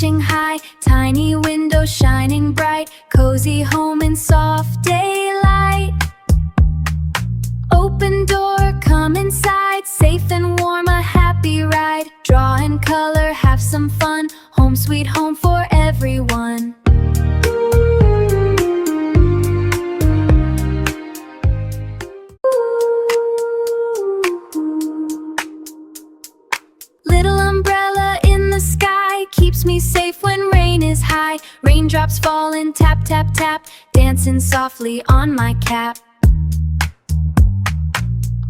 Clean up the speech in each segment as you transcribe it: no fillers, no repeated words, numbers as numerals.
reaching high, tiny window shining bright, cozy home in soft daylight. Open door, come inside, safe and warm, a happy ride. Draw and color, have some fun, home sweet home for everyone. Little umbrella in the sky keeps me safe when rain is high. Raindrops falling, tap, tap, tap, dancing softly on my cap.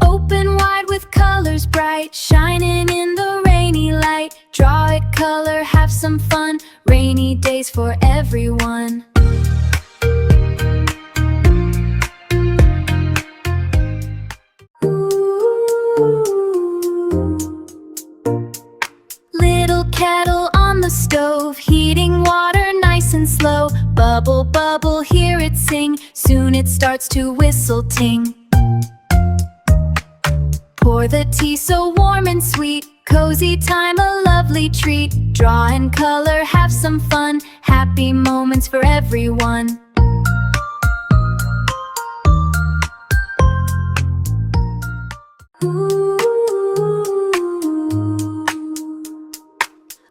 Open wide with colors bright, shining in the rainy light. Draw it, color, have some fun, rainy days for everyone. Little kettle on the stove, heating water nice and slow. Bubble, bubble, hear it sing, soon it starts to whistle ting. Pour the tea so warm and sweet, cozy time, a lovely treat. Draw and color, have some fun, happy moments for everyone.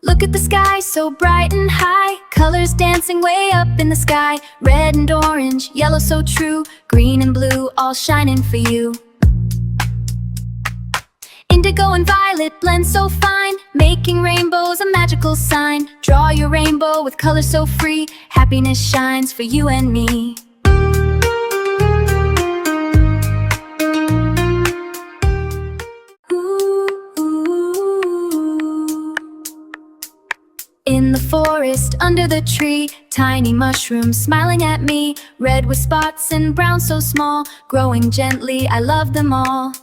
Look at the sky, so bright and high, colors dancing way up in the sky. Red and orange, yellow so true, green and blue all shining for you. Indigo and violet blend so fine, making rainbows a magical sign. Draw your rainbow with colors so free, happiness shines for you and me. In the forest, under the tree, tiny mushrooms smiling at me. Red with spots and brown so small, growing gently, I love them all.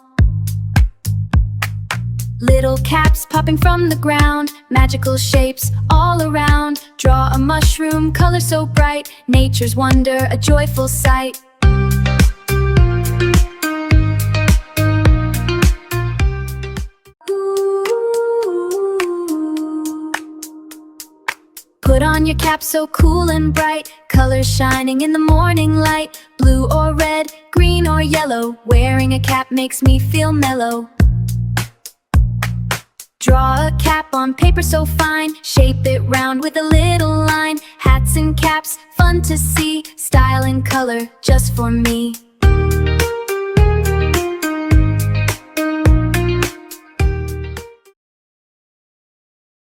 Little caps popping from the ground, magical shapes all around. Draw a mushroom, color so bright, nature's wonder, a joyful sight. Put on your cap so cool and bright, colors shining in the morning light. Blue or red, green or yellow, wearing a cap makes me feel mellow. Draw a cap on paper so fine, shape it round with a little line. Hats and caps, fun to see, style and color just for me.